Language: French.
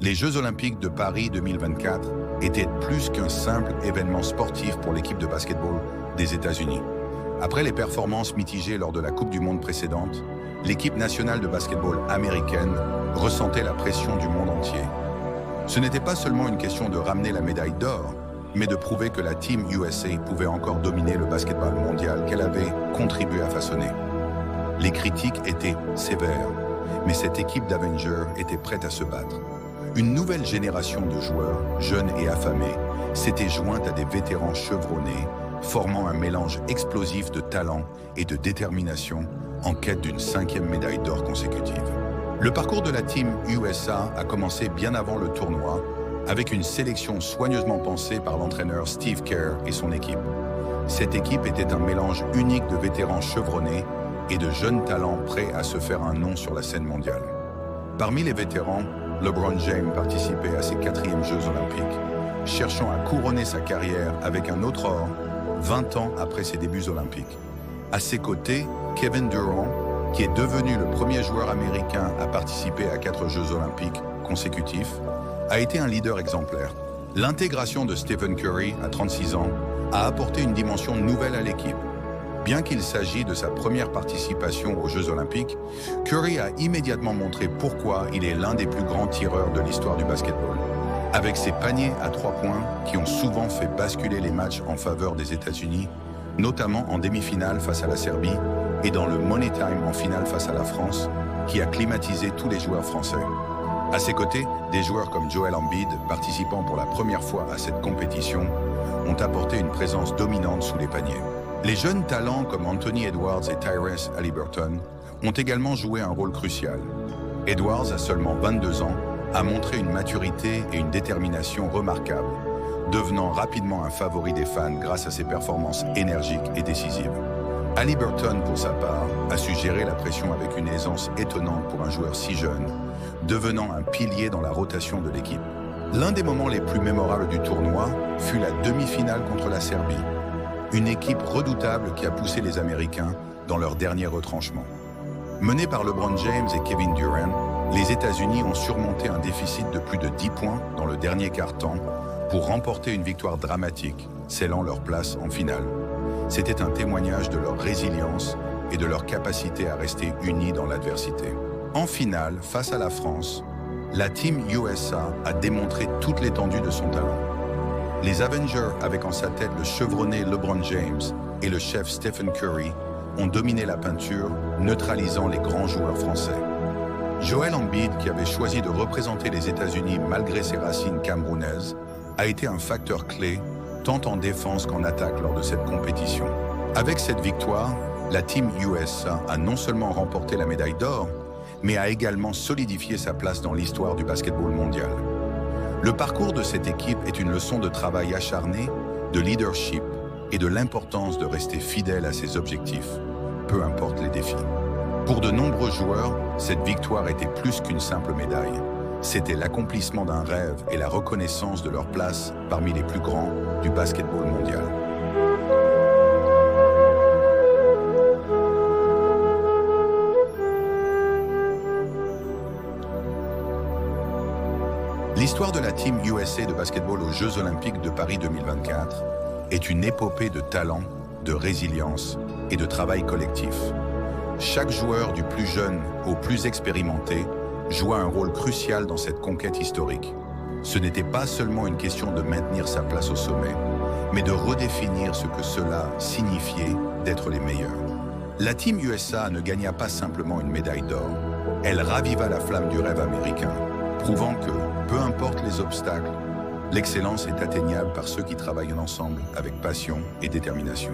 Les Jeux Olympiques de Paris 2024 étaient plus qu'un simple événement sportif pour l'équipe de basketball des États-Unis. Après les performances mitigées lors de la Coupe du Monde précédente, l'équipe nationale de basketball américaine ressentait la pression du monde entier. Ce n'était pas seulement une question de ramener la médaille d'or, mais de prouver que la Team USA pouvait encore dominer le basketball mondial qu'elle avait contribué à façonner. Les critiques étaient sévères, mais cette équipe d'Avengers était prête à se battre. Une nouvelle génération de joueurs, jeunes et affamés, s'était jointe à des vétérans chevronnés, formant un mélange explosif de talent et de détermination en quête d'une 5e médaille d'or consécutive. Le parcours de la Team USA a commencé bien avant le tournoi, avec une sélection soigneusement pensée par l'entraîneur Steve Kerr et son équipe. Cette équipe était un mélange unique de vétérans chevronnés et de jeunes talents prêts à se faire un nom sur la scène mondiale. Parmi les vétérans, LeBron James participait à ses 4e Jeux Olympiques, cherchant à couronner sa carrière avec un autre or 20 ans après ses débuts olympiques. À ses côtés, Kevin Durant, qui est devenu le premier joueur américain à participer à 4 Jeux Olympiques consécutifs, a été un leader exemplaire. L'intégration de Stephen Curry, à 36 ans, a apporté une dimension nouvelle à l'équipe. Bien qu'il s'agisse de sa première participation aux Jeux Olympiques, Curry a immédiatement montré pourquoi il est l'un des plus grands tireurs de l'histoire du basketball. Avec ses paniers à 3 points qui ont souvent fait basculer les matchs en faveur des États-Unis, notamment en demi-finale face à la Serbie et dans le Money Time en finale face à la France, qui a climatisé tous les joueurs français. À ses côtés, des joueurs comme Joel Embiid, participant pour la première fois à cette compétition, ont apporté une présence dominante sous les paniers. Les jeunes talents comme Anthony Edwards et Tyrese Haliburton ont également joué un rôle crucial. Edwards, à seulement 22 ans, a montré une maturité et une détermination remarquables, devenant rapidement un favori des fans grâce à ses performances énergiques et décisives. Haliburton, pour sa part, a su gérer la pression avec une aisance étonnante pour un joueur si jeune, devenant un pilier dans la rotation de l'équipe. L'un des moments les plus mémorables du tournoi fut la demi-finale contre la Serbie, une équipe redoutable qui a poussé les Américains dans leur dernier retranchement. Menés par LeBron James et Kevin Durant, les États-Unis ont surmonté un déficit de plus de 10 points dans le dernier quart-temps pour remporter une victoire dramatique, scellant leur place en finale. C'était un témoignage de leur résilience et de leur capacité à rester unis dans l'adversité. En finale, face à la France, la Team USA a démontré toute l'étendue de son talent. Les Avengers, avec en sa tête le chevronné LeBron James et le chef Stephen Curry, ont dominé la peinture, neutralisant les grands joueurs français. Joel Embiid, qui avait choisi de représenter les États-Unis malgré ses racines camerounaises, a été un facteur clé, tant en défense qu'en attaque lors de cette compétition. Avec cette victoire, la Team USA a non seulement remporté la médaille d'or, mais a également solidifié sa place dans l'histoire du basketball mondial. Le parcours de cette équipe est une leçon de travail acharné, de leadership et de l'importance de rester fidèle à ses objectifs, peu importe les défis. Pour de nombreux joueurs, cette victoire était plus qu'une simple médaille. C'était l'accomplissement d'un rêve et la reconnaissance de leur place parmi les plus grands du basketball mondial. L'histoire de la Team USA de basketball aux Jeux Olympiques de Paris 2024 est une épopée de talent, de résilience et de travail collectif. Chaque joueur, du plus jeune au plus expérimenté, joua un rôle crucial dans cette conquête historique. Ce n'était pas seulement une question de maintenir sa place au sommet, mais de redéfinir ce que cela signifiait d'être les meilleurs. La Team USA ne gagna pas simplement une médaille d'or, elle raviva la flamme du rêve américain, prouvant que, peu importe les obstacles, l'excellence est atteignable par ceux qui travaillent ensemble avec passion et détermination.